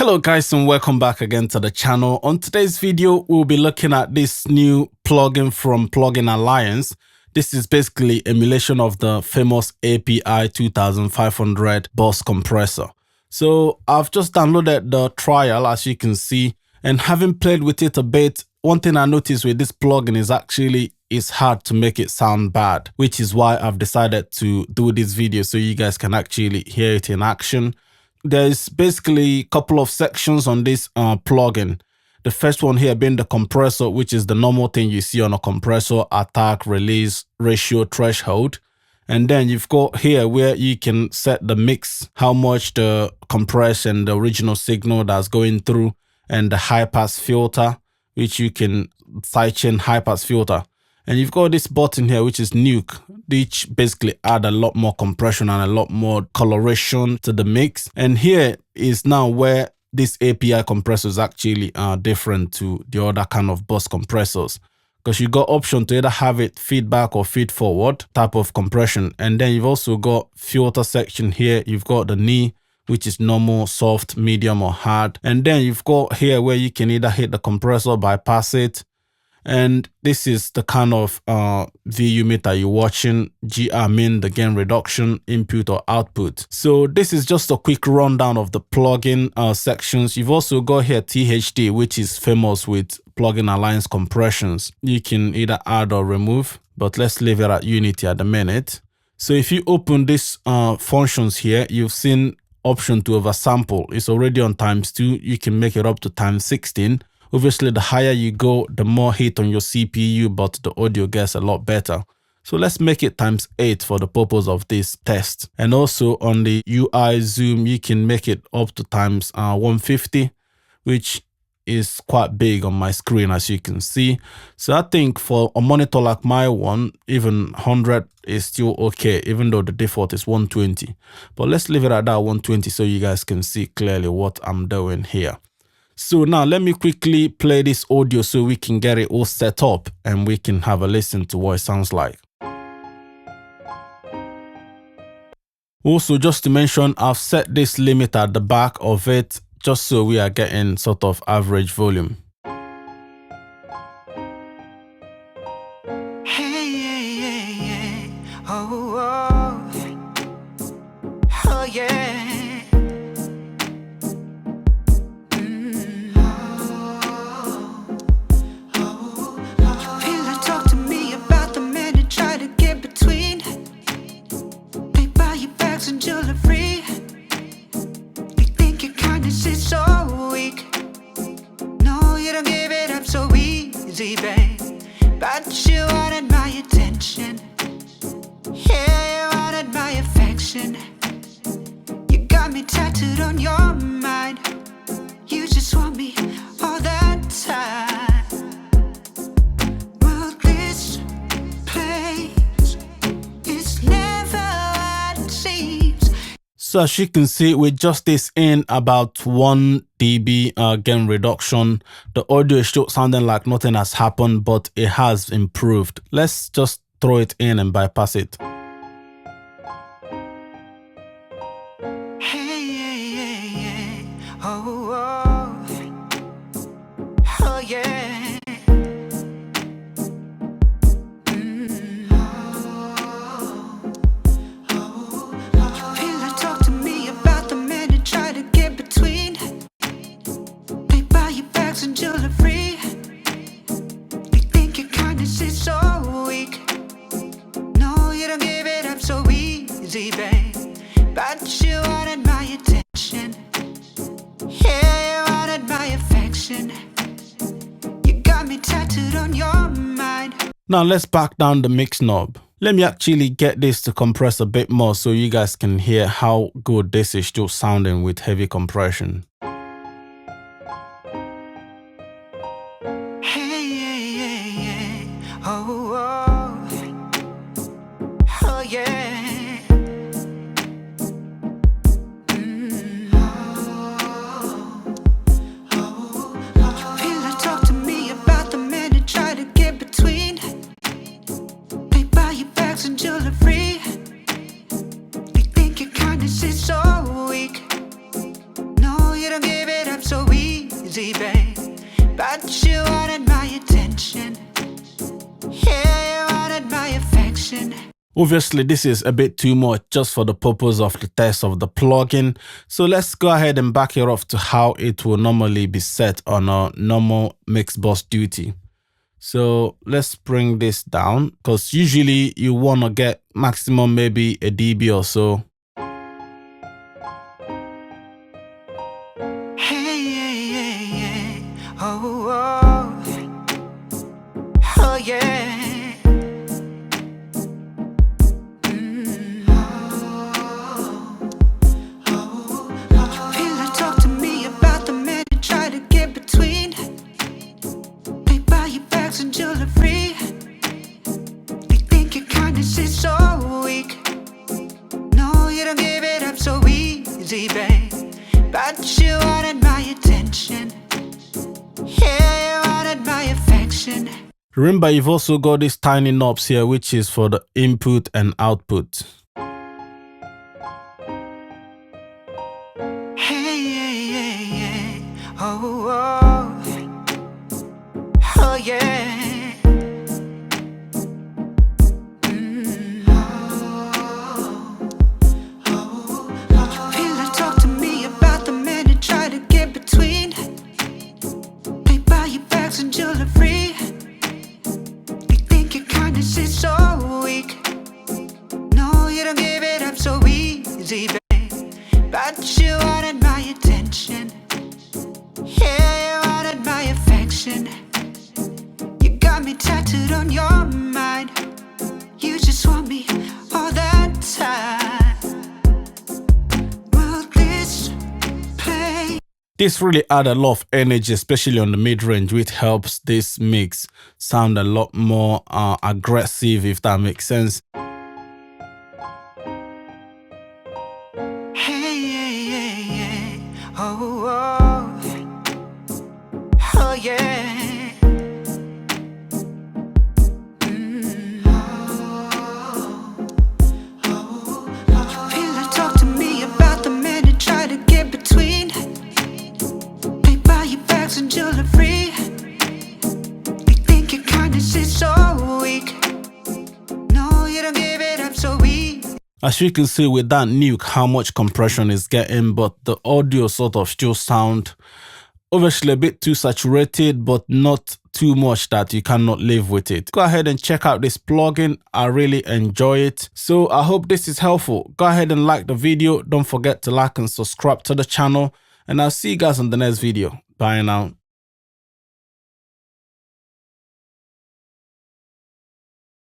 Hello guys, and welcome back again to the channel. On today's video, we'll be looking at this new plugin from Plugin Alliance. This is basically emulation of the famous API 2500 bus compressor. So I've just downloaded the trial, as you can see, and having played with it a bit, one thing I noticed with this plugin is actually it's hard to make it sound bad, which is why I've decided to do this video so you guys can actually hear it in action. There's basically a couple of sections on this plugin. The first one here being the compressor, which is the normal thing you see on a compressor: attack, release, ratio, threshold. And then you've got here where you can set the mix, how much the compression, the original signal that's going through, and the high pass filter, which you can sidechain high pass filter. And you've got this button here, which is NUKE, which basically add a lot more compression and a lot more coloration to the mix. And here is now where this API compressor is actually different to the other kind of bus compressors, because you got option to either have it feedback or feed forward type of compression. And then you've also got filter section here. You've got the knee, which is normal, soft, medium, or hard. And then you've got here where you can either hit the compressor, bypass it. And this is the kind of VU meter you're watching. GR mean the gain reduction, input or output. So this is just a quick rundown of the plugin sections. You've also got here THD, which is famous with Plugin Alliance compressions. You can either add or remove, but let's leave it at Unity at the minute. So if you open this functions here, you've seen option to oversample. It's already on ×2. You can make it up to ×16. Obviously, the higher you go, the more hit on your CPU, but the audio gets a lot better. So let's make it ×8 for the purpose of this test. And also on the UI zoom, you can make it up to ×150, which is quite big on my screen, as you can see. So I think for a monitor like my one, even 100 is still okay, even though the default is 120. But let's leave it at that 120 so you guys can see clearly what I'm doing here. So now let me quickly play this audio so we can get it all set up and we can have a listen to what it sounds like. Also, just to mention, I've set this limit at the back of it just so we are getting sort of average volume. But you wanted my attention, yeah, you wanted my affection. You got me tattooed on your mind. You just want me all the time. Well, this place is never what it seems. So as you can see, with just this in about 1 dB gain reduction, the audio is still sounding like nothing has happened, but it has improved. Let's just throw it in and bypass it. Oh yeah. And jewelry, they think your kindness is so weak. No, you don't give it up so easy, babe. But you wanted my attention, yeah, you wanted my affection. You got me tattooed on your mind. Now let's back down the mix knob. Let me actually get this to compress a bit more so you guys can hear how good this is still sounding with heavy compression. Oh yeah. You really talk to me about the man who tried to get between. They buy you bags and jewelry. They think your kindness is so weak. No, you don't get but you wanted my attention. Yeah, you wanted my affection. Obviously, this is a bit too much just for the purpose of the test of the plugin. So let's go ahead and back it off to how it will normally be set on a normal mix bus duty. So let's bring this down, because usually you want to get maximum maybe a dB or so. Hey, oh, yeah. But you wanted my attention. Yeah, you wanted my affection. Remember, you've also got these tiny knobs here, which is for the input and output. Hey, oh, yeah. But you wanted my attention. Yeah, you wanted my affection. You got me tattooed on your mind. You just want me all that time. Will this play? This really adds a lot of energy, especially on the mid-range, which helps this mix sound a lot more aggressive, if that makes sense. Oh, yeah. Feel like talk to me about the men who try to get between. They buy you bags and jewelry. They think your kindness is so weak. No, you don't give it up so easy. As you can see with that NUKE, how much compression is getting, but the audio sort of still sound obviously a bit too saturated, but not too much that you cannot live with it. Go ahead and check out this plugin. I really enjoy it. So I hope this is helpful. Go ahead and like the video. Don't forget to like and subscribe to the channel, and I'll see you guys on the next video. Bye now.